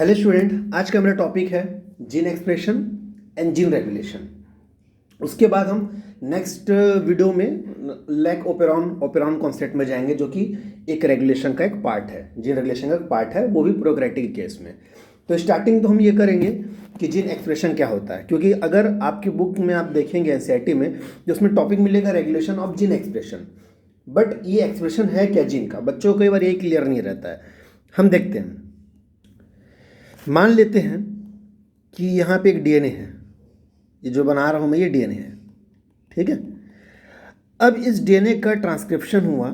Hello student, आज का मेरा टॉपिक है gene expression and gene regulation. उसके बाद हम नेक्स्ट वीडियो में लैक ओपेरॉन कॉन्सेप्ट में जाएंगे, जो कि एक रेगुलेशन का एक पार्ट है, जीन रेगुलेशन का एक पार्ट है, वो भी प्रोकैरियोटिक केस में। तो स्टार्टिंग तो हम ये करेंगे कि जीन एक्सप्रेशन क्या होता है, क्योंकि अगर आपकी बुक में आप देखेंगे एनसीईआरटी में, जो उसमें टॉपिक मिलेगा regulation of gene expression, but ये एक्सप्रेशन है क्या जीन का, बच्चों को कई बार ये क्लियर नहीं रहता है। हम देखते हैं, मान लेते हैं कि यहाँ पे एक डीएनए है, ये जो बना रहा हूँ मैं, ये डीएनए है, ठीक है। अब इस डीएनए का ट्रांसक्रिप्शन हुआ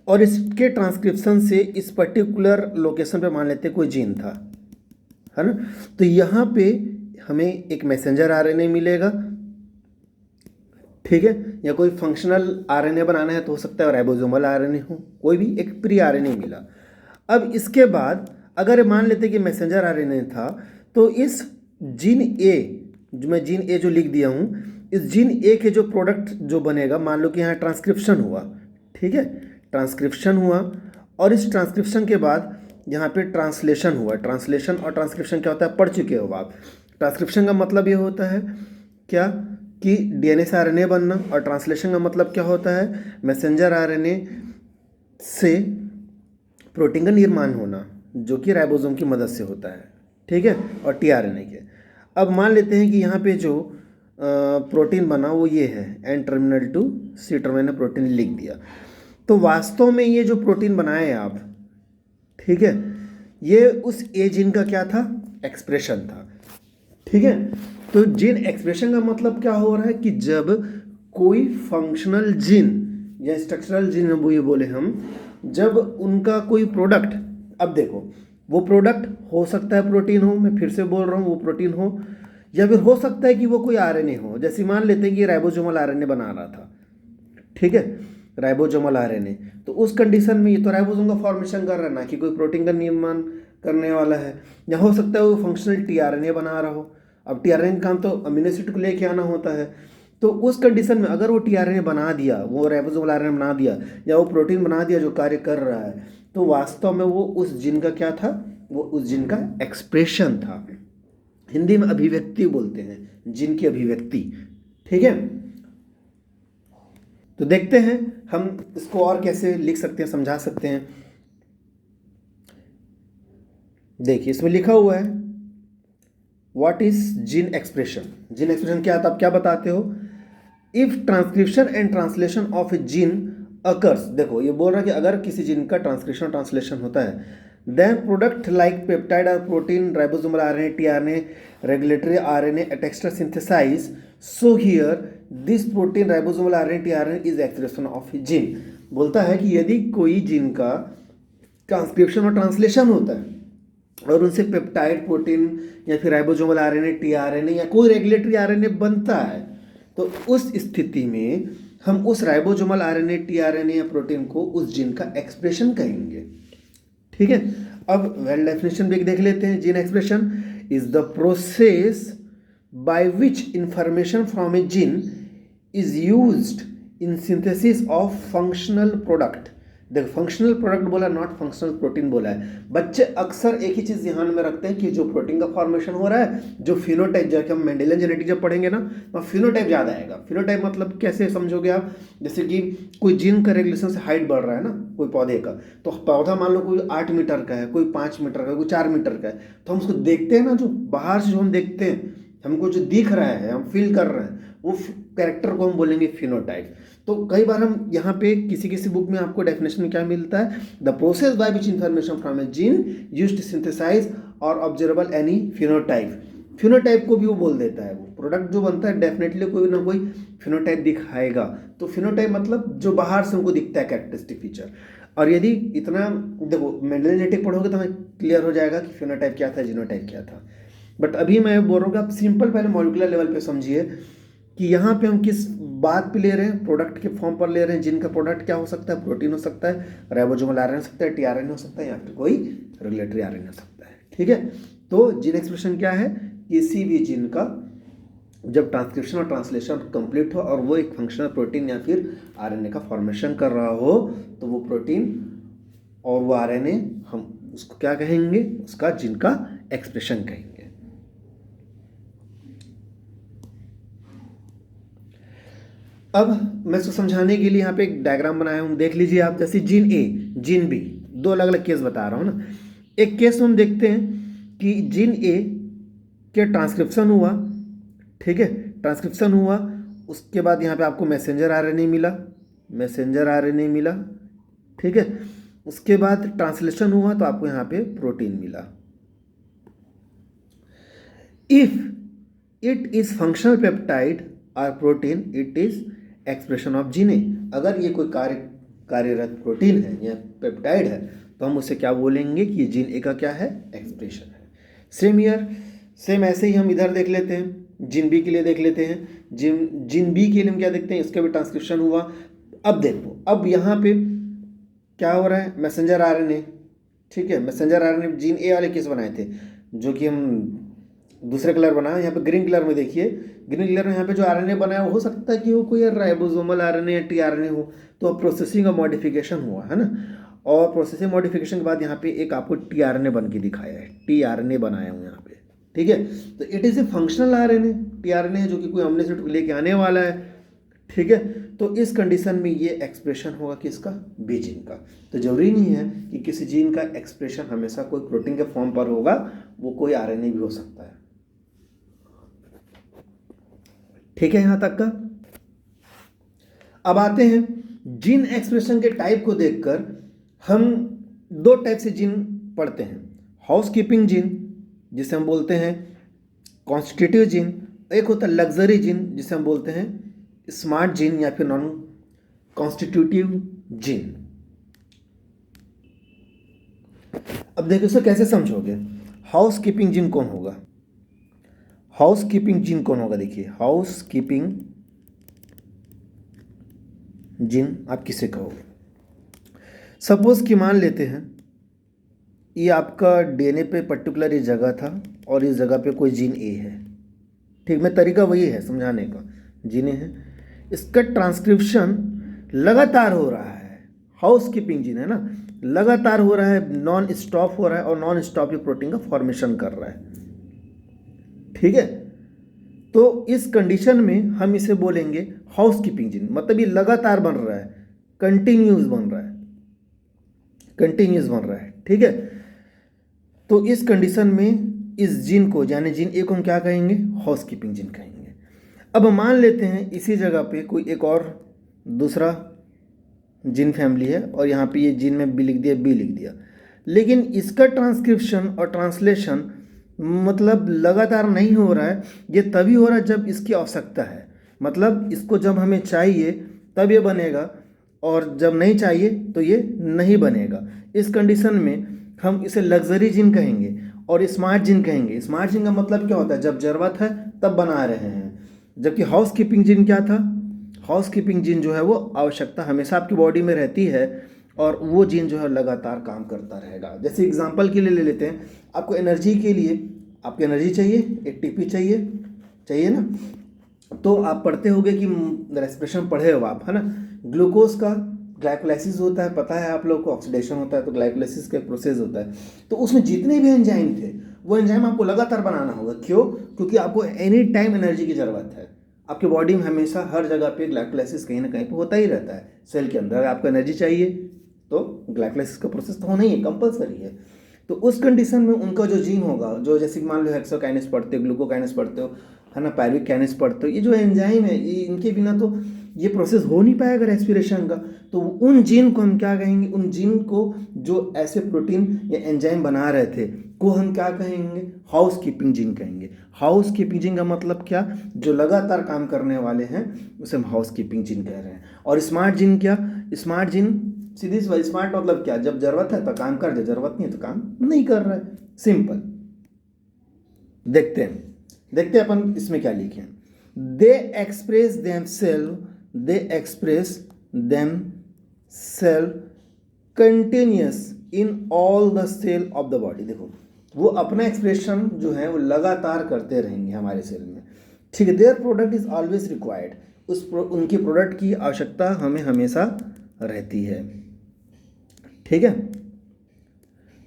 और इसके ट्रांसक्रिप्शन से इस पर्टिकुलर लोकेशन पे मान लेते हैं कोई जीन था, है ना। तो यहाँ पे हमें एक मैसेंजर आरएनए मिलेगा, ठीक है, या कोई फंक्शनल आरएनए बनाना है तो हो सकता है राइबोसोमल आरएनए हो, कोई भी एक प्री आरएनए मिला। अब इसके बाद अगर मान लेते कि मैसेंजर आरएनए था, तो इस जीन ए, जो मैं जीन ए जो लिख दिया हूँ, इस जीन ए के जो प्रोडक्ट जो बनेगा, मान लो कि यहाँ ट्रांसक्रिप्शन हुआ, ठीक है, ट्रांसक्रिप्शन हुआ, और इस ट्रांसक्रिप्शन के बाद यहाँ पे ट्रांसलेशन हुआ। ट्रांसलेशन और ट्रांसक्रिप्शन क्या होता है, पढ़ चुके हो आप। ट्रांसक्रिप्शन का मतलब ये होता है क्या कि डीएनए से आरएनए बनना, और ट्रांसलेशन का मतलब क्या होता है, मैसेंजर आरएनए से प्रोटीन का निर्माण होना, जो कि राइबोसोम की मदद से होता है, ठीक है, और टीआरएनए के। अब मान लेते हैं कि यहाँ पे जो प्रोटीन बना वो ये है, N terminal to C terminal protein लिख दिया। तो वास्तव में ये जो प्रोटीन बनाए आप, ठीक है, ये उस ए जीन का क्या था, एक्सप्रेशन था, ठीक है। तो जीन एक्सप्रेशन का मतलब क्या हो रहा है कि जब कोई फंक्शनल जीन या स्ट्रक्चरल जीन वो ये बोले हम, जब उनका कोई प्रोडक्ट, अब देखो वो प्रोडक्ट हो सकता है प्रोटीन हो, मैं फिर से बोल रहा हूँ, वो प्रोटीन हो, या फिर हो सकता है कि वो कोई आरएनए हो। जैसे मान लेते हैं कि राइबोसोमल आरएनए बना रहा था, ठीक है, राइबोसोमल आरएनए, तो उस कंडीशन में ये तो राइबोसोम का फॉर्मेशन कर रहा है ना कि कोई प्रोटीन का निर्माण करने वाला है, या हो सकता है वो फंक्शनल टीआरएनए बना रहा हो। अब टीआरएनए का काम तो अमीनो एसिड को लेके आना होता है, तो उस कंडीशन में अगर वो टीआरएनए बना दिया, वो राइबोसोमल आरएनए बना दिया, या वो प्रोटीन बना दिया जो कार्य कर रहा है, तो वास्तव में वो उस जीन का क्या था, वो उस जीन का एक्सप्रेशन था। हिंदी में अभिव्यक्ति बोलते हैं, जीन की अभिव्यक्ति, ठीक है। तो देखते हैं हम इसको और कैसे लिख सकते हैं, समझा सकते हैं। देखिए इसमें लिखा हुआ है, what is gene expression. Gene expression क्या था, आप क्या बताते हो, if transcription and translation of a gene occurs. देखो ये बोल रहा है कि अगर किसी जीन का ट्रांसक्रिप्शन और ट्रांसलेशन होता है, देन प्रोडक्ट लाइक पेप्टाइड और protein, ribosomal RNA, tRNA, regulatory RNA extra synthesize, so here this protein, ribosomal RNA, tRNA is expression of a gene. बोलता है कि यदि कोई जीन का ट्रांसक्रिप्शन और ट्रांसलेशन होता है और उनसे पेप्टाइड प्रोटीन या फिर राइबोसोमल आरएनए, टीआरएनए या कोई रेगुलेटरी आरएनए बनता है, तो उस स्थिति में हम उस राइबोसोमल आरएनए, टीआरएनए या प्रोटीन को उस जीन का एक्सप्रेशन कहेंगे, ठीक है। अब वेल डेफिनेशन भी देख लेते हैं। Gene expression is the process by which information from a gene is used in synthesis of functional product. देखो फंक्शनल प्रोडक्ट बोला, नॉट फंक्शनल प्रोटीन बोला है। बच्चे अक्सर एक ही चीज़ ध्यान में रखते हैं कि जो प्रोटीन का फॉर्मेशन हो रहा है, जो फिनोटाइप, जैसे हम मेंडेलियन जेनेटिक जब पढ़ेंगे ना, तो फिनोटाइप ज़्यादा आएगा। फिनोटाइप मतलब कैसे समझोगे आप, जैसे कि कोई जीन का रेगुलेशन से हाइट बढ़ रहा है ना कोई पौधे का, तो पौधा मान लो कोई 8 मीटर का है, कोई 5 मीटर का है, कोई 4 मीटर का है, तो हम उसको देखते हैं ना, जो बाहर से जो हम देखते हैं, हमको जो दिख रहा है, हम फील कर रहे हैं, वो कैरेक्टर को हम बोलेंगे फिनोटाइप। तो कई बार हम यहाँ पे किसी किसी बुक में आपको डेफिनेशन में क्या मिलता है, the process by which information from a gene used to synthesize और ऑब्जर्वेबल एनी फिनोटाइप। फिनोटाइप को भी वो बोल देता है, वो प्रोडक्ट जो बनता है डेफिनेटली कोई ना कोई फिनोटाइप दिखाएगा। तो फिनोटाइप मतलब जो बाहर से हमको दिखता है कैरेक्टरिस्टिक फीचर। और यदि इतना देखो मेंडेलियन जेनेटिक पढ़ोगे तो हमें क्लियर हो जाएगा कि फिनोटाइप क्या था, जीनोटाइप क्या था। बट अभी मैं बोल रहा हूँ कि आप सिंपल पहले मॉलिक्यूलर लेवल पे समझिए कि यहाँ पे हम किस बात पे ले रहे हैं, प्रोडक्ट के फॉर्म पर ले रहे हैं। जिन का प्रोडक्ट क्या हो सकता है, प्रोटीन हो सकता है, राइबोसोमल आरएनए हो सकता है, टीआरएनए हो सकता है, या फिर कोई रेगुलेटरी आरएनए हो सकता है, ठीक है। तो जीन एक्सप्रेशन क्या है, किसी भी जीन का जब ट्रांसक्रिप्शन और ट्रांसलेशन कंप्लीट हो और वो एक फंक्शनल प्रोटीन या फिर आरएनए का फॉर्मेशन कर रहा हो, तो वो प्रोटीन और वो आरएनए हम उसको क्या कहेंगे, उसका जीन का एक्सप्रेशन कहेंगे। अब मैं इसको समझाने के लिए यहाँ पे एक डायग्राम बनाया हूँ, देख लीजिए आप। जैसे जीन ए, जीन बी, दो अलग अलग केस बता रहा हूँ ना। एक केस हम देखते हैं कि जीन ए के ट्रांसक्रिप्शन हुआ, ठीक है, ट्रांसक्रिप्शन हुआ, उसके बाद यहाँ पे आपको मैसेंजर आरएनए मिला, मैसेंजर आरएनए मिला, ठीक है। उसके बाद ट्रांसलेशन हुआ तो आपको यहाँ पे प्रोटीन मिला। If it is functional peptide और protein, it is expression of gene A. अगर ये कोई कार्यरत प्रोटीन है या पेप्टाइड है तो हम उसे क्या बोलेंगे कि ये जीन ए का क्या है, एक्सप्रेशन है। सेम ईयर, सेम ऐसे ही हम इधर देख लेते हैं, जीन बी के लिए देख लेते हैं। जीन बी के लिए हम क्या देखते हैं, इसका भी ट्रांसक्रिप्शन हुआ। अब देखो, अब यहाँ पे क्या हो रहा है, मैसेंजर आरएनए, ठीक है, मैसेंजर आरएनए जीन ए वाले केस बनाए थे, जो कि हम दूसरे कलर बनाए। यहाँ पे ग्रीन कलर में देखिए, ग्रीन कलर में यहाँ पे जो आरएनए बनाया हो सकता है कि वो कोई राइबोसोमल आरएनए या टीआरएनए हो, तो अब प्रोसेसिंग और मॉडिफिकेशन हुआ है ना, और प्रोसेसिंग मॉडिफिकेशन के बाद यहाँ पे एक आपको टीआरएनए बन के दिखाया है, टीआरएनए बनाया हूँ यहाँ पे, ठीक है। तो it is a functional RNA, tRNA है जो कि कोई अमीनो एसिड लेके आने वाला है, ठीक है। तो इस कंडीशन में ये एक्सप्रेशन होगा किसका, बी जीन का। तो जरूरी नहीं है कि किसी जीन का एक्सप्रेशन हमेशा कोई प्रोटीन के फॉर्म पर होगा, वो कोई आरएनए भी हो सकता है, ठीक है, यहां तक का। अब आते हैं जीन एक्सप्रेशन के टाइप को देखकर हम दो टाइप से जीन पढ़ते हैं। हाउसकीपिंग जीन जिसे हम बोलते हैं कॉन्स्टिट्यूटिव जीन, एक होता है लग्जरी जीन जिसे हम बोलते हैं स्मार्ट जीन या फिर नॉन कॉन्स्टिट्यूटिव जीन। अब देखो इसे कैसे समझोगे। हाउसकीपिंग जीन कौन होगा, हाउसकीपिंग जीन कौन होगा, देखिए हाउसकीपिंग जीन आप किसे कहोगे। सपोज कि मान लेते हैं ये आपका डीएनए पे पर्टिकुलर ये जगह था और इस जगह पे कोई जीन ए है, ठीक, मैं तरीका वही है समझाने का, जीन ए है, इसका ट्रांसक्रिप्शन लगातार हो रहा है, हाउसकीपिंग जीन है ना, लगातार हो रहा है, नॉन स्टॉप हो रहा है और नॉन स्टॉप ये प्रोटीन का फॉर्मेशन कर रहा है, ठीक है। तो इस कंडीशन में हम इसे बोलेंगे हाउसकीपिंग जीन, मतलब ये लगातार बन रहा है, कंटिन्यूस बन रहा है, कंटिन्यूस बन रहा है, ठीक है। तो इस कंडीशन में इस जीन को यानी जीन ए को हम क्या कहेंगे, हाउसकीपिंग जीन कहेंगे। अब मान लेते हैं इसी जगह पे कोई एक और दूसरा जीन फैमिली है और यहाँ पे ये जीन में बी लिख दिया, बी लिख दिया, लेकिन इसका ट्रांसक्रिप्शन और ट्रांसलेशन मतलब लगातार नहीं हो रहा है। ये तभी हो रहा है जब इसकी आवश्यकता है, मतलब इसको जब हमें चाहिए तब ये बनेगा और जब नहीं चाहिए तो ये नहीं बनेगा। इस कंडीशन में हम इसे लग्जरी जीन कहेंगे और स्मार्ट जीन कहेंगे। स्मार्ट जीन का मतलब क्या होता है, जब ज़रूरत है तब बना रहे हैं, जबकि हाउसकीपिंग जीन क्या था, हाउसकीपिंग जीन जो है वो आवश्यकता हमेशा आपकी बॉडी में रहती है और वो जीन जो है लगातार काम करता रहेगा। जैसे एग्जांपल के लिए ले लेते हैं, आपको एनर्जी के लिए, आपको एनर्जी चाहिए, एटीपी चाहिए ना, तो आप पढ़ते होंगे कि रेस्पिरेशन पढ़े हो आप, है ना, ग्लूकोज का ग्लाइकोलाइसिस होता है, पता है आप लोग को, ऑक्सीडेशन होता है तो ग्लाइकोलाइसिस का प्रोसेस होता है। तो उसमें जितने भी एंजाइम थे वो एंजाइम आपको लगातार बनाना होगा, क्यों, क्योंकि आपको एनी टाइम एनर्जी की ज़रूरत है। आपकी बॉडी में हमेशा हर जगह पे ग्लाइकोलाइसिस कहीं ना कहीं पे होता ही रहता है। सेल के अंदर आपको एनर्जी चाहिए तो ग्लाइकोलाइसिस का प्रोसेस तो होना ही है, कंपलसरी है। तो उस कंडीशन में उनका जो जीन होगा, जो जैसे मान लो हेक्सोकाइनेस पढ़ते हो, ग्लूकोकाइनेस पढ़ते हो, है ना, पायरुविक काइनेस पढ़ते हो, ये जो एंजाइम है ये इनके बिना तो ये प्रोसेस हो नहीं पाएगा रेस्पिरेशन का। तो उन जीन को हम क्या कहेंगे, उन जीन को जो ऐसे प्रोटीन या एंजाइम बना रहे थे को हम क्या कहेंगे, हाउसकीपिंग जीन कहेंगे। हाउसकीपिंग जीन का मतलब क्या, जो लगातार काम करने वाले हैं उसे हम हाउसकीपिंग जीन कह रहे हैं। और स्मार्ट जीन क्या, स्मार्ट जीन सीधी सी बात, स्मार्ट मतलब क्या, जब जरूरत है तो काम कर, जब जरूरत नहीं है तो काम नहीं कर रहा है, सिंपल। देखते हैं अपन इसमें क्या लिखे हैं। They express themselves continuous in all the cell of the body. देखो वो अपना एक्सप्रेशन जो है वो लगातार करते रहेंगे हमारे सेल में, ठीक है। Their product is always required, उनके प्रोडक्ट की आवश्यकता हमें हमेशा रहती है, ठीक है।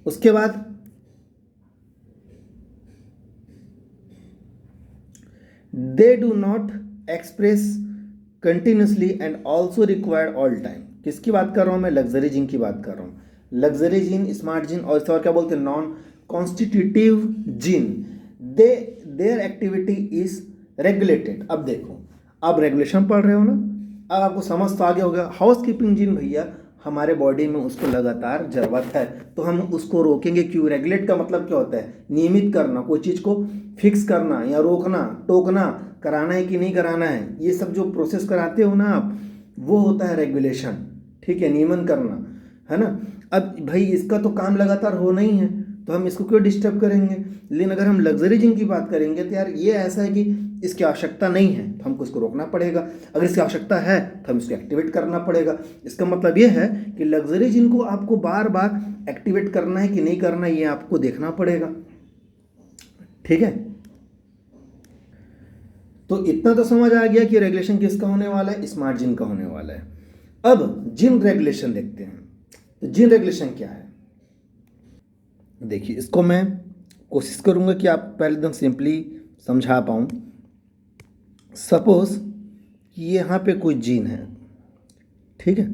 उसके बाद they do not express continuously and also required all time. किसकी बात कर रहा हूँ मैं? लग्जरी जीन की बात कर रहा हूँ। लग्जरी जीन, स्मार्ट जीन और इसे और क्या बोलते हैं? Non constitutive gene. There activity is regulated. अब देखो, आप रेगुलेशन पढ़ रहे हो ना, अब आपको समझ तो आगे हो गया। हाउस कीपिंग जीन भैया हमारे बॉडी में उसको लगातार जरूरत है, तो हम उसको रोकेंगे क्यों? रेगुलेट का मतलब क्या होता है? नियमित करना, कोई चीज़ को फिक्स करना या रोकना, टोकना, कराना है कि नहीं कराना है, ये सब जो प्रोसेस कराते हो ना आप, वो होता है रेगुलेशन। ठीक है, नियमन करना, है ना। अब भाई इसका तो काम लगातार होना ही है, तो हम इसको क्यों डिस्टर्ब करेंगे? लेकिन अगर हम लग्जरी जिन की बात करेंगे तो यार ये ऐसा है कि इसकी आवश्यकता नहीं है तो हमको इसको रोकना पड़ेगा, अगर इसकी आवश्यकता है तो हम इसको एक्टिवेट करना पड़ेगा। इसका मतलब ये है कि लग्जरी जिन को आपको बार बार एक्टिवेट करना है कि नहीं करना, ये आपको देखना पड़ेगा। ठीक है, तो इतना तो समझ आ गया कि रेगुलेशन किसका होने वाला है? स्मार्ट जिन का होने वाला है। अब जिन रेगुलेशन देखते हैं। तो जिन रेगुलेशन क्या है? देखिए, इसको मैं कोशिश करूंगा कि आप पहले एकदम सिंपली समझा पाऊँ। सपोज कि यहाँ पे कोई जीन है, ठीक है,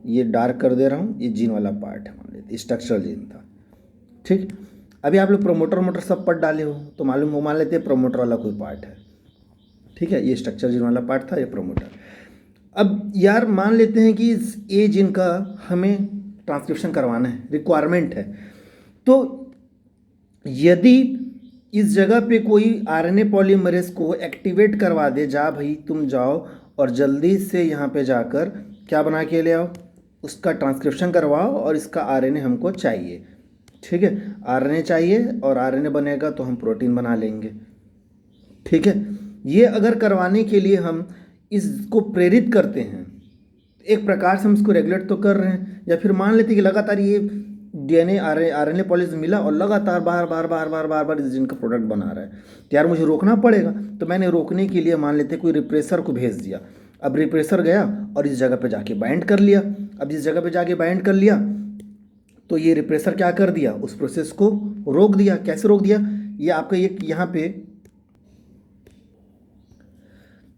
ये डार्क कर दे रहा हूँ, ये जीन वाला पार्ट है, मान लेते स्ट्रक्चरल जीन था। ठीक, अभी आप लोग प्रोमोटर मोटर सब पढ़ डाले हो तो मालूम हो, मान लेते हैं प्रोमोटर वाला कोई पार्ट है। ठीक है, ये स्ट्रक्चर जीन वाला पार्ट था, ये प्रोमोटर। अब यार मान लेते हैं कि ए जीन का हमें ट्रांसक्रिप्शन करवाना है, रिक्वायरमेंट है। तो यदि इस जगह पे कोई आरएनए पॉलीमरेज को एक्टिवेट करवा दे, जा भाई तुम जाओ और जल्दी से यहाँ पे जाकर क्या बना के ले आओ, उसका ट्रांसक्रिप्शन करवाओ और इसका आरएनए हमको चाहिए। ठीक है, आरएनए चाहिए और आरएनए बनेगा तो हम प्रोटीन बना लेंगे। ठीक है, ये अगर करवाने के लिए हम इसको प्रेरित करते हैं, एक प्रकार से हम इसको रेगुलेट तो कर रहे हैं। या फिर मान लेते हैं कि लगातार ये डीएनए आरएनए पॉलीमरेज मिला और लगातार बार बार बार बार बार बार इस जीन का प्रोडक्ट बना रहा है, तो यार मुझे रोकना पड़ेगा। तो मैंने रोकने के लिए मान लेते कोई रिप्रेसर को भेज दिया। अब रिप्रेसर गया और इस जगह पे जाके बाइंड कर लिया। अब इस जगह पे जाके बाइंड कर लिया तो ये रिप्रेसर क्या कर दिया? उस प्रोसेस को रोक दिया। कैसे रोक दिया? ये आपका ये यहाँ पे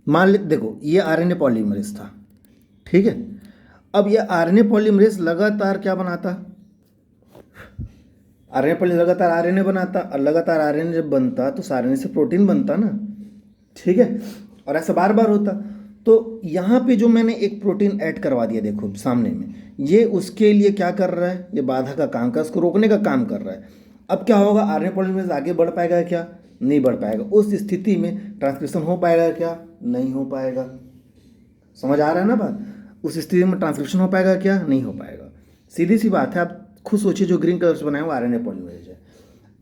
मान ले, देखो ये आरएनए पॉलीमरेज था। ठीक है, अब ये आरएनए पॉलीमरेज लगातार क्या बनाता? आरएनए पॉलीमरेज लगातार आरएनए बनाता, और लगातार आरएनए जब बनता तो उस आरएनए से प्रोटीन बनता ना। ठीक है, और ऐसा बार बार होता। तो यहाँ पे जो मैंने एक प्रोटीन ऐड करवा दिया, देखो सामने में, ये उसके लिए क्या कर रहा है? ये बाधा का काम कर, उसको रोकने का काम कर रहा है। अब क्या होगा? आरएनए पॉलीमरेज आगे बढ़ पाएगा क्या? नहीं बढ़ पाएगा। उस स्थिति में ट्रांसक्रिप्शन हो पाएगा क्या? नहीं हो पाएगा। समझ आ रहा है ना बात? उस स्थिति में ट्रांसक्रिप्शन हो पाएगा क्या? नहीं हो पाएगा। सीधी सी बात है। आप खुद सोचिए, जो ग्रीन कलर से बनाया हुआ आरएनए पॉलीमरेज है,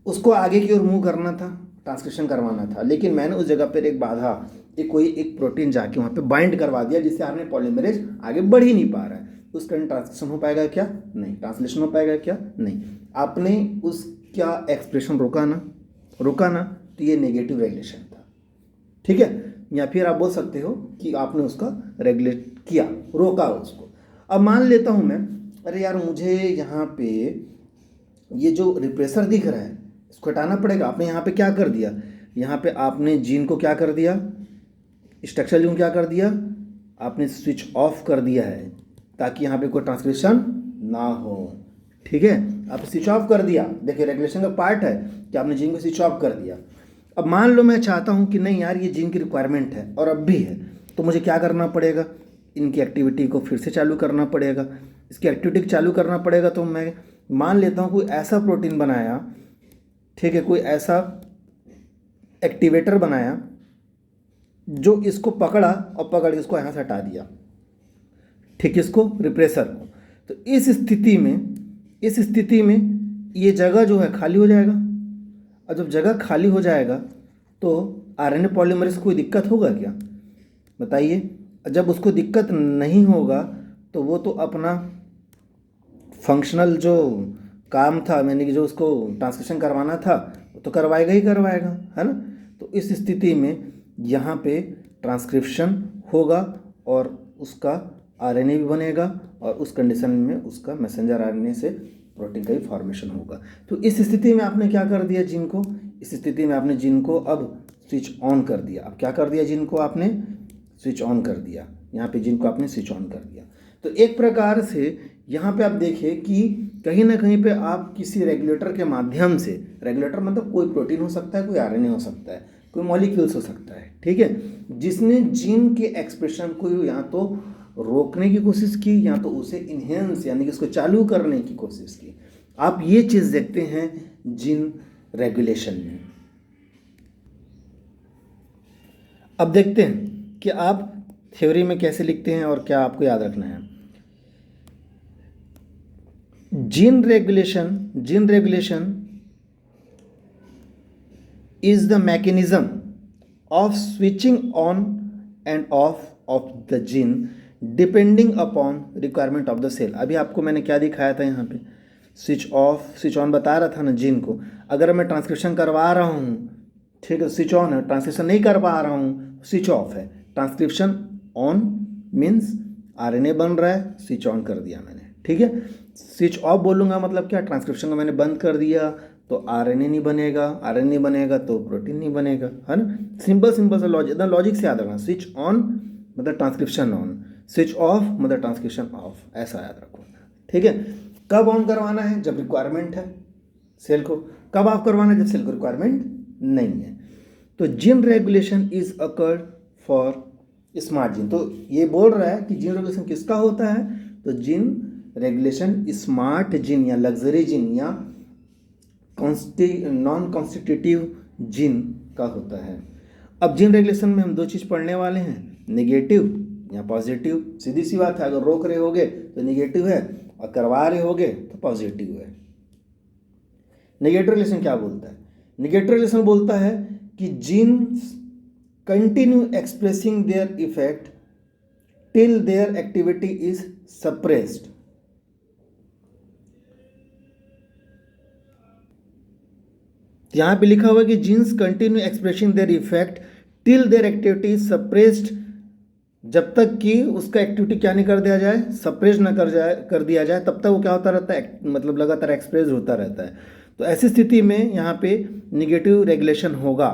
उसको आगे की ओर मूव करना था, ट्रांसक्रिप्शन करवाना था, लेकिन मैंने उस जगह पर एक बाधा, एक प्रोटीन जाके वहाँ पे बाइंड करवा दिया, जिससे आरएनए पॉलीमरेज आगे बढ़ ही नहीं पा रहा है। उस कारण ट्रांसक्रिप्शन हो पाएगा क्या? नहीं। ट्रांसलेशन हो पाएगा क्या? नहीं। आपने उसका एक्सप्रेशन रोका ना, तो ये नेगेटिव रेगुलेशन था। ठीक है, या फिर आप बोल सकते हो कि आपने उसका रेगुलेट किया, रोका उसको। अब मान लेता हूँ मैं, अरे यार मुझे यहाँ पे ये जो रिप्रेसर दिख रहा है इसको हटाना पड़ेगा। आपने यहाँ पे क्या कर दिया? यहाँ पे आपने जीन को क्या कर दिया? स्ट्रक्चर जीन को क्या कर दिया? आपने स्विच ऑफ कर दिया है, ताकि यहाँ पे कोई ट्रांसक्रिप्शन ना हो। ठीक है, आप स्विच ऑफ कर दिया। देखिए, रेगुलेशन का पार्ट है कि आपने जीन को स्विच ऑफ कर दिया। अब मान लो मैं चाहता हूँ कि नहीं यार, ये जीन की रिक्वायरमेंट है और अब भी है, तो मुझे क्या करना पड़ेगा? इनकी एक्टिविटी को फिर से चालू करना पड़ेगा। इसकी एक्टिविटी चालू करना पड़ेगा, तो मैं मान लेता हूँ कोई ऐसा प्रोटीन बनाया, ठीक है, कोई ऐसा एक्टिवेटर बनाया जो इसको पकड़ा और पकड़ के इसको यहाँ से हटा दिया। ठीक, इसको रिप्रेसर को। तो इस स्थिति में ये जगह जो है खाली हो जाएगा। और जब जगह खाली हो जाएगा तो आरएनए पॉलीमरेज को कोई दिक्कत होगा क्या? बताइए। जब उसको दिक्कत नहीं होगा तो वो तो अपना फंक्शनल जो काम था, मैंने कि जो उसको ट्रांसक्रिप्शन करवाना था, वो तो करवाएगा ही करवाएगा, है ना। तो इस स्थिति में यहाँ पे ट्रांसक्रिप्शन होगा और उसका आरएनए भी बनेगा और उस कंडीशन में उसका मैसेंजर आरएनए से प्रोटीन का भी फॉर्मेशन होगा। तो इस स्थिति में आपने क्या कर दिया जीन को, इस स्थिति में आपने जीन को अब स्विच ऑन कर दिया। अब क्या कर दिया, जीन को आपने स्विच ऑन कर दिया, यहाँ पे जीन को आपने स्विच ऑन कर दिया। तो एक प्रकार से यहाँ पे आप देखिए कि कहीं ना कहीं पे आप किसी रेगुलेटर के माध्यम से, रेगुलेटर मतलब कोई प्रोटीन हो सकता है, कोई आरएनए हो सकता है, कोई मॉलिक्यूल्स हो सकता है, ठीक है, जिसने जीन के एक्सप्रेशन को या तो रोकने की कोशिश की या तो उसे इन्हेंस यानी कि उसको चालू करने की कोशिश की। आप ये चीज़ देखते हैं जीन रेगुलेशन में। अब देखते हैं कि आप थ्योरी में कैसे लिखते हैं और क्या आपको याद रखना है। Gene regulation is the mechanism of switching on and off of the gene depending upon requirement of the cell। अभी आपको मैंने क्या दिखाया था यहाँ पे, स्विच ऑफ स्विच ऑन बता रहा था ना जीन को। अगर मैं ट्रांसक्रिप्शन करवा रहा हूँ, ठीक है, स्विच ऑन है, ट्रांसक्रिप्शन नहीं कर पा रहा हूँ, स्विच ऑफ है। ट्रांसक्रिप्शन ऑन मीन्स आरएनए बन रहा है, स्विच ऑन कर दिया मैंने, ठीक है। स्विच ऑफ बोलूँगा मतलब क्या, ट्रांसक्रिप्शन को मैंने बंद कर दिया तो आरएनए नहीं बनेगा, आरएनए नहीं बनेगा तो प्रोटीन नहीं बनेगा, है ना। सिंपल सा लॉजिक, एकदम लॉजिक से याद रखना। स्विच ऑन मतलब ट्रांसक्रिप्शन ऑन, स्विच ऑफ मतलब ट्रांसक्रिप्शन ऑफ, ऐसा याद रखो, ठीक है। कब ऑन करवाना है, जब रिक्वायरमेंट है सेल को। कब ऑफ करवाना है, जब सेल को रिक्वायरमेंट नहीं है। तो gene regulation is occurred for smart gene. तो ये बोल रहा है कि जीन रेगुलेशन किसका होता है, तो जीन रेगुलेशन स्मार्ट जीन या लग्जरी जीन या नॉन कॉन्स्टिट्यूटिव जीन का होता है। अब जीन रेगुलेशन में हम दो चीज़ पढ़ने वाले हैं, नेगेटिव या पॉजिटिव। सीधी सी बात है, अगर रोक रहे होगे तो नेगेटिव है और करवा रहे होगे तो पॉजिटिव है। नेगेटिव रेगुलेशन क्या बोलता है, नेगेटिव रेगुलेशन बोलता है कि genes continue expressing their effect till their activity is suppressed. यहाँ पे लिखा हुआ कि genes continue expressing their effect till their activity suppressed, जब तक कि उसका एक्टिविटी क्या नहीं कर दिया जाए, सप्रेस ना कर दिया जाए, तब तक वो क्या होता रहता है, मतलब लगातार एक्सप्रेस होता रहता है। तो ऐसी स्थिति में यहाँ पे निगेटिव रेगुलेशन होगा,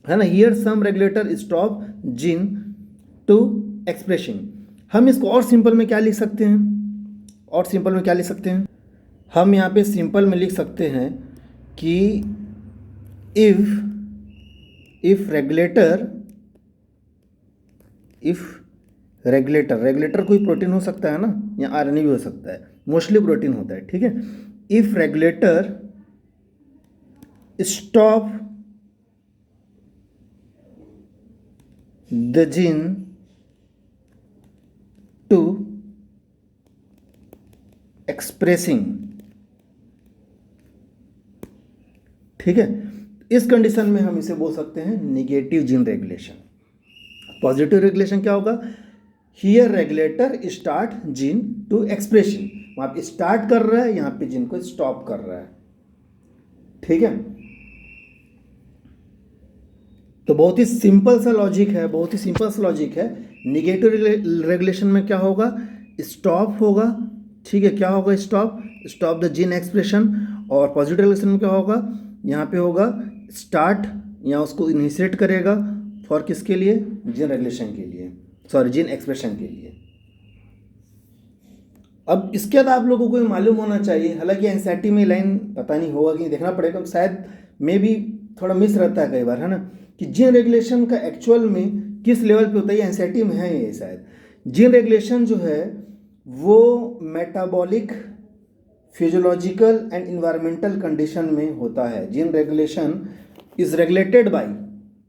है ना। Here some regulator stop gene to expressing. हम इसको और सिंपल में क्या लिख सकते हैं, और सिंपल में क्या लिख सकते हैं, हम यहाँ पे सिंपल में लिख सकते हैं कि इफ रेगुलेटर कोई प्रोटीन हो सकता है ना, या आरएनए भी हो सकता है, मोस्टली प्रोटीन होता है, ठीक है। If regulator stop the gene to expressing, ठीक है, इस कंडीशन में हम इसे बोल सकते हैं negative gene regulation. Positive regulation क्या होगा, here regulator start gene to expression, वहां पे स्टार्ट कर रहा है, यहां पे जीन को स्टॉप कर रहा है, ठीक है। तो बहुत ही सिंपल सा लॉजिक है, बहुत ही सिंपल सा लॉजिक है। निगेटिव रेगुलेशन में क्या होगा, स्टॉप होगा, ठीक है, क्या होगा, स्टॉप द जीन एक्सप्रेशन। और पॉजिटिव रेगुलेशन में क्या होगा, यहाँ पे होगा स्टार्ट, या उसको इनिशिएट करेगा फॉर किसके लिए, जीन रेगुलेशन के लिए, सॉरी जीन एक्सप्रेशन के लिए। अब इसके बाद आप लोगों को मालूम होना चाहिए, हालांकि एनसीईआरटी में लाइन पता नहीं होगा कि देखना पड़ेगा, शायद में भी थोड़ा मिस रहता है कई बार, है ना, कि जीन रेगुलेशन का एक्चुअल में किस लेवल पे होता है, एनसीईआरटी में है ये शायद। जीन रेगुलेशन जो है वो metabolic, physiological and environmental condition में होता है। Gene regulation is regulated by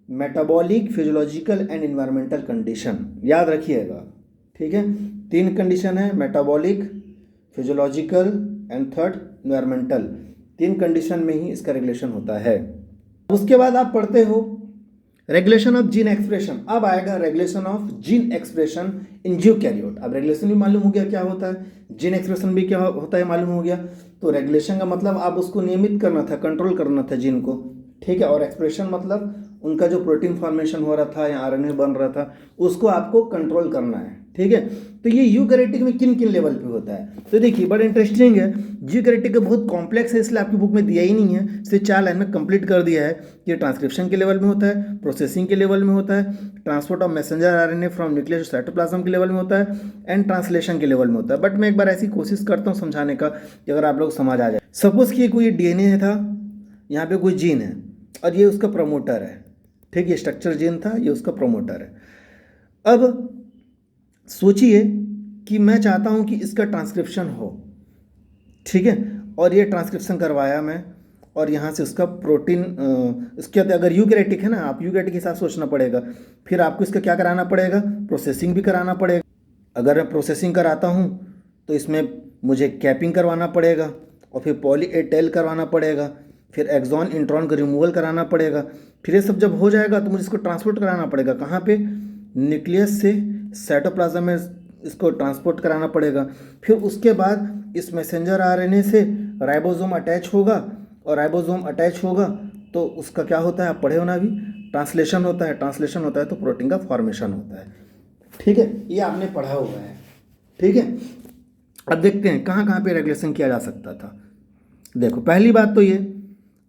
metabolic, physiological and environmental condition, याद रखिएगा, ठीक है। 3 कंडीशन है, metabolic, physiological and third environmental. 3 condition में ही इसका रेगुलेशन होता है। उसके बाद आप पढ़ते हो रेगुलेशन ऑफ जीन एक्सप्रेशन। अब आएगा regulation of gene expression in eukaryote. अब रेगुलेशन भी मालूम हो गया क्या होता है, जीन एक्सप्रेशन भी क्या होता है मालूम हो गया। तो रेगुलेशन का मतलब आप उसको नियमित करना था, कंट्रोल करना था जीन को, ठीक है। और एक्सप्रेशन मतलब उनका जो प्रोटीन फॉर्मेशन हो रहा था या आरएनए बन रहा था, उसको आपको कंट्रोल करना है, ठीक है। तो ये यूकैरियोटिक में किन किन लेवल पे होता है, तो देखिए बड़ा इंटरेस्टिंग है। यूकैरियोटिक बहुत कॉम्प्लेक्स है, इसलिए आपकी बुक में दिया ही नहीं है, सिर्फ 4 लाइन में कंप्लीट कर दिया है कि ट्रांसक्रिप्शन के लेवल में होता है, प्रोसेसिंग के लेवल में होता है, transport of messenger RNA from nucleus to cytoplasm के लेवल में होता है, एंड ट्रांसलेशन के लेवल में होता है। बट मैं एक बार ऐसी कोशिश करता हूँ समझाने का कि अगर आप लोग समझ आ जाए। सपोज कि कोई डीएनए था, यहाँ पे कोई जीन है और ये उसका प्रमोटर है, ठीक है, स्ट्रक्चर जीन था, ये उसका प्रमोटर है। अब सोचिए कि मैं चाहता हूं कि इसका ट्रांसक्रिप्शन हो, ठीक है, और ये ट्रांसक्रिप्शन करवाया मैं, और यहाँ से उसका प्रोटीन इसके अगर यूकैरियोटिक है ना, आप यूकैरियोटिक के साथ सोचना पड़ेगा, फिर आपको इसका क्या कराना पड़ेगा, प्रोसेसिंग भी कराना पड़ेगा। अगर मैं प्रोसेसिंग कराता हूँ तो इसमें मुझे कैपिंग करवाना पड़ेगा, और फिर पॉली ए टेल करवाना पड़ेगा, फिर एक्सॉन इंट्रॉन का रिमूवल कराना पड़ेगा। फिर ये सब जब हो जाएगा तो मुझे इसको ट्रांसपोर्ट कराना पड़ेगा, कहाँ पे, न्यूक्लियस से साइटोप्लाज्म में इसको ट्रांसपोर्ट कराना पड़ेगा। फिर उसके बाद इस मैसेंजर आरएनए से राइबोसोम अटैच होगा, और राइबोसोम अटैच होगा तो उसका क्या होता है, आप पढ़े हो ना अभी, ट्रांसलेशन होता है, ट्रांसलेशन होता है तो प्रोटीन का फॉर्मेशन होता है, ठीक है, ये आपने पढ़ा हुआ है, ठीक है। अब देखते हैं कहाँ कहाँ पे रेगुलेशन किया जा सकता था। देखो पहली बात तो ये,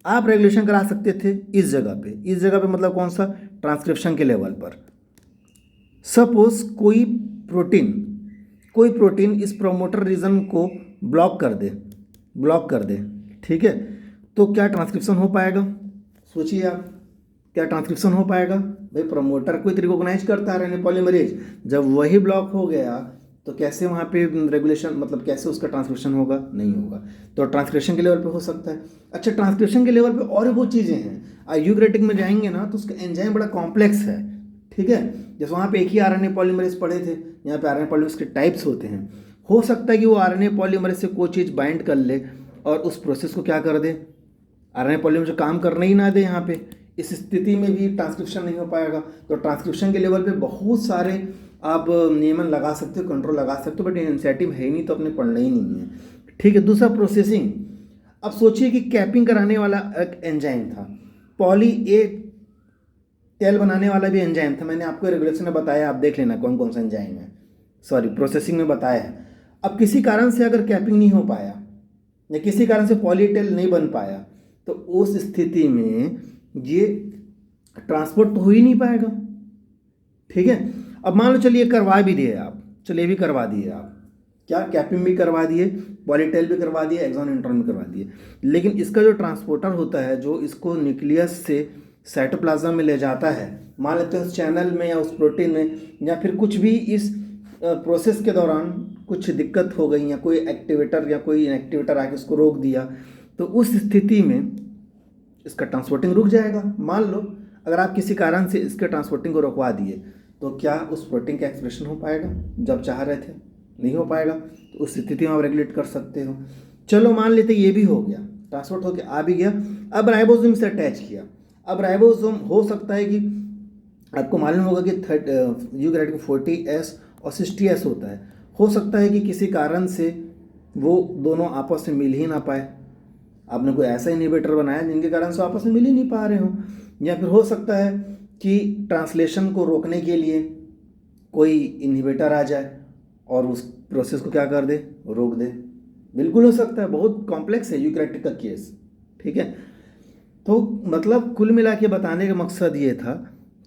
आप रेगुलेशन करा सकते थे इस जगह पे, इस जगह पे मतलब कौन सा, ट्रांसक्रिप्शन के लेवल पर। सपोज कोई प्रोटीन इस प्रोमोटर रीजन को ब्लॉक कर दे, ठीक है, तो क्या ट्रांसक्रिप्शन हो पाएगा, सोचिए आप, क्या ट्रांसक्रिप्शन हो पाएगा। भाई प्रोमोटर को रिकॉग्नाइज करता है आरएनए पॉलीमरेज, जब वही ब्लॉक हो गया तो कैसे वहाँ पे रेगुलेशन, मतलब कैसे उसका ट्रांसक्रिप्शन होगा, नहीं होगा। तो ट्रांसक्रिप्शन के लेवल पे हो सकता है। अच्छा, ट्रांसक्रिप्शन के लेवल पे और वो चीज़ें हैं, यूकैरियोटिक में जाएंगे ना तो उसका एंजाइम बड़ा कॉम्प्लेक्स है, ठीक है। जैसे वहाँ पे एक ही आरएनए पॉलीमरेज पढ़े थे, यहाँ पे आरएनए पॉलीमरेज के टाइप्स होते हैं। हो सकता है कि वो आरएनए पॉलीमरेज से कोई चीज़ बाइंड कर ले और उस प्रोसेस को क्या कर दे, आरएनए पॉलीमरेज काम करने ही ना दे यहाँ पे। इस स्थिति में भी ट्रांसक्रिप्शन नहीं हो पाएगा। तो ट्रांसक्रिप्शन के लेवल पे बहुत सारे आप नियमन लगा सकते हो, कंट्रोल लगा सकते हो, बट इनिशिएटिव है ही नहीं तो अपने पढ़ना ही नहीं है, ठीक है। दूसरा प्रोसेसिंग। अब सोचिए कि कैपिंग कराने वाला एक एंजाइम था, पॉली ए टेल बनाने वाला भी एंजाइम था, मैंने आपको रेगुलेशन में बताया, आप देख लेना कौन कौन सा एंजाइम है, सॉरी प्रोसेसिंग में बताया है। अब किसी कारण से अगर कैपिंग नहीं हो पाया या किसी कारण से पॉली टेल नहीं बन पाया तो उस स्थिति में ये ट्रांसपोर्ट तो हो ही नहीं पाएगा, ठीक है। अब मान लो चलिए करवा भी दिए आप, चलिए भी करवा दिए आप, क्या कैपिंग भी करवा दिए, पॉलीटेल भी करवा दिए, एक्सॉन इंट्रॉन भी करवा दिए, लेकिन इसका जो ट्रांसपोर्टर होता है जो इसको न्यूक्लियस से साइटोप्लाज्म में ले जाता है, मान लेते हैं उस चैनल में या उस प्रोटीन में, या फिर कुछ भी इस प्रोसेस के दौरान कुछ दिक्कत हो गई या कोई एक्टिवेटर या कोई इनएक्टिवेटर आके उसको रोक दिया, तो उस स्थिति में इसका ट्रांसपोर्टिंग रुक जाएगा। मान लो अगर आप किसी कारण से इसके ट्रांसपोर्टिंग को रोकवा दिए तो क्या उस प्रोटीन का एक्सप्रेशन हो पाएगा जब चाह रहे थे, नहीं हो पाएगा। तो उस स्थिति में आप रेगुलेट कर सकते हो। चलो मान लेते ये भी हो गया, ट्रांसपोर्ट होकर आ भी गया, अब राइबोसोम से अटैच किया। अब राइबोसोम हो सकता है कि आपको मालूम होगा कि यूकैरियोटिक 40S और 60S होता है, हो सकता है कि किसी कारण से वो दोनों आपस में मिल ही ना पाए, आपने कोई ऐसा इनहिबिटर बनाया जिनके कारण से आपस में मिल ही नहीं पा रहे हो, या फिर हो सकता है कि ट्रांसलेशन को रोकने के लिए कोई इनहिबिटर आ जाए और उस प्रोसेस को क्या कर दे, रोक दे, बिल्कुल हो सकता है। बहुत कॉम्प्लेक्स है यूकैरियोटिक का केस, ठीक है। तो मतलब कुल मिला के बताने का मकसद ये था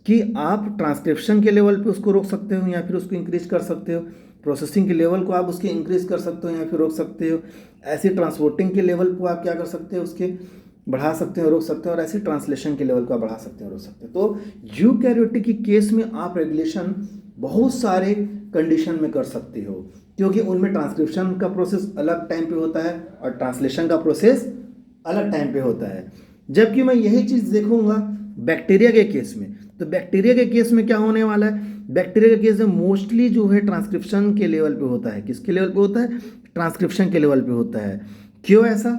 कि आप ट्रांसक्रिप्शन के लेवल पे उसको रोक सकते हो या फिर उसको इंक्रीज कर सकते हो, प्रोसेसिंग के लेवल को आप उसके इंक्रीज कर सकते हो या फिर रोक सकते हो, ऐसे ट्रांसपोर्टिंग के लेवल को आप क्या कर सकते हो, उसके बढ़ा सकते हो, रोक सकते हो, और ऐसे ट्रांसलेशन के लेवल को आप बढ़ा सकते हो, रोक सकते हो। तो यूकैरियोटिक के केस में आप रेगुलेशन बहुत सारे कंडीशन में कर सकते हो, क्योंकि उनमें ट्रांसक्रिप्शन का प्रोसेस अलग टाइम पे होता है और ट्रांसलेशन का प्रोसेस अलग टाइम पे होता है। जबकि मैं यही चीज़ देखूंगा बैक्टीरिया के केस में, तो बैक्टीरिया के केस में क्या होने वाला है, बैक्टीरिया के केस में मोस्टली जो है ट्रांसक्रिप्शन के लेवल पे होता है। किसके लेवल पे होता है, ट्रांसक्रिप्शन के लेवल पे होता है। क्यों ऐसा,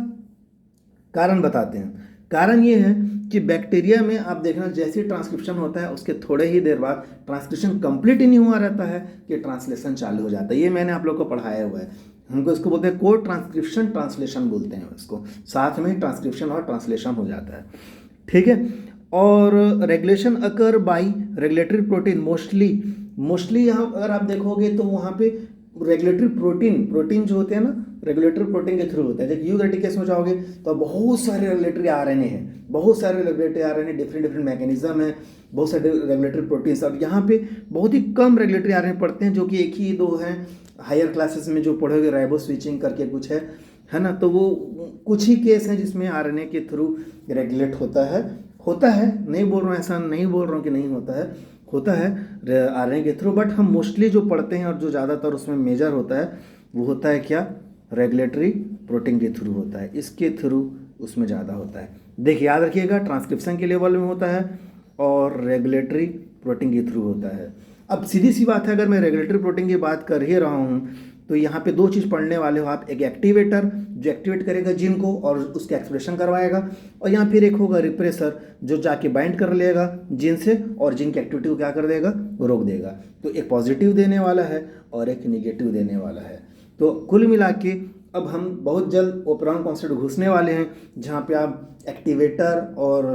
कारण बताते हैं। कारण ये है कि बैक्टीरिया में आप देखना जैसे ट्रांसक्रिप्शन होता है उसके थोड़े ही देर बाद ट्रांसक्रिप्शन कंप्लीट ही नहीं हुआ रहता है कि ट्रांसलेशन चालू हो जाता है। ये मैंने आप लोग को पढ़ाया हुआ है, हमको इसको बोलते हैं को ट्रांसक्रिप्शन ट्रांसलेशन बोलते हैं इसको, साथ में ट्रांसक्रिप्शन और ट्रांसलेशन हो जाता है, ठीक है। और regulation occur by regulatory protein mostly mostly यहाँ अगर आप देखोगे तो वहाँ पे रेगुलेटरी प्रोटीन जो होते हैं ना, रेगुलेटरी प्रोटीन के थ्रू होता है। जब यूकैरियोटिक केस में जाओगे तो बहुत सारे रेगुलेटरी आरएनए हैं, बहुत सारे रेगुलेटरी आरएनए, डिफरेंट मैकेनिज्म है, बहुत सारे रेगुलेटरी प्रोटीन्स। और यहाँ पे बहुत ही कम रेगुलेटरी आरएनए पढ़ते हैं, जो कि एक ही दो हैं। हायर क्लासेस में जो पढ़ोगे राइबो स्विचिंग करके कुछ है ना, तो वो कुछ ही केस हैं जिसमें आरएनए के थ्रू रेगुलेट होता है, नहीं बोल रहा हूँ, ऐसा नहीं बोल रहा हूँ कि नहीं होता है आरएनए के थ्रू। बट हम मोस्टली जो पढ़ते हैं और जो ज़्यादातर उसमें मेजर होता है वो होता है क्या, रेगुलेटरी प्रोटीन के थ्रू होता है, इसके थ्रू उसमें ज़्यादा होता है। देखिए याद रखिएगा, ट्रांसक्रिप्शन के लेवल में होता है और रेगुलेटरी प्रोटीन के थ्रू होता है। अब सीधी सी बात है, अगर मैं रेगुलेटरी प्रोटीन की बात कर ही रहा हूँ तो यहाँ पे दो चीज़ पढ़ने वाले हो आप, एक एक्टिवेटर जो एक्टिवेट करेगा जीन को और उसके एक्सप्रेशन करवाएगा, और यहाँ फिर एक होगा रिप्रेसर जो जाके बाइंड कर लेगा जीन से और जीन की एक्टिविटी को क्या कर देगा, रोक देगा। तो एक पॉजिटिव देने वाला है और एक निगेटिव देने वाला है। तो कुल मिला के अब हम बहुत जल्द ओपेरॉन कॉन्सेप्ट घुसने वाले हैं, जहाँ पे आप एक्टिवेटर और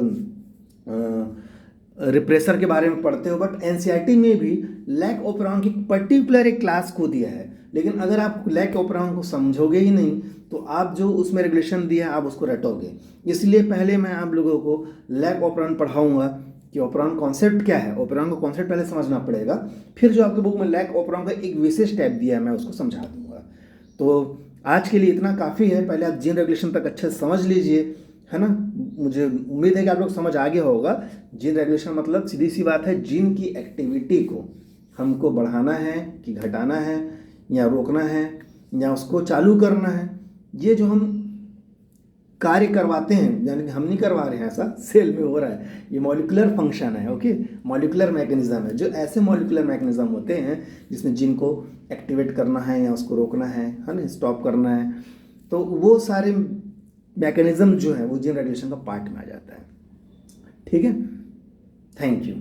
रिप्रेसर के बारे में पढ़ते हो। बट एनसीईआरटी में भी लैक ओपेरॉन की पर्टिकुलर एक क्लास को दिया है, लेकिन अगर आप लैक ओपेरॉन को समझोगे ही नहीं तो आप जो उसमें रेगुलेशन दिया है आप उसको रटोगे। इसलिए पहले मैं आप लोगों को लैक ओपेरॉन पढ़ाऊंगा कि ओपेरॉन कॉन्सेप्ट क्या है, ओपेरॉन का कॉन्सेप्ट पहले समझना पड़ेगा, फिर जो आपके बुक में लैक ओपेरॉन का एक विशेष टाइप दिया है मैं उसको समझा दूंगा। तो आज के लिए इतना काफ़ी है, पहले आप जीन रेगुलेशन तक अच्छे से समझ लीजिए, है ना। मुझे उम्मीद है कि आप लोग समझ आ गया होगा। जीन रेगुलेशन मतलब सीधी सी बात है, जीन की एक्टिविटी को हमको बढ़ाना है कि घटाना है, या रोकना है या उसको चालू करना है। ये जो हम कार्य करवाते हैं, यानी कि हम नहीं करवा रहे हैं, ऐसा सेल में हो रहा है, ये मॉलिक्यूलर फंक्शन है, ओके, मॉलिक्यूलर मैकेनिज्म है। जो ऐसे मॉलिक्यूलर मैकेनिज्म होते हैं जिसमें जीन को एक्टिवेट करना है या उसको रोकना है ना, स्टॉप करना है, तो वो सारे मैकेनिज्म जो है वो जीन रेगुलेशन का पार्ट में आ जाता है। ठीक है, थैंक यू।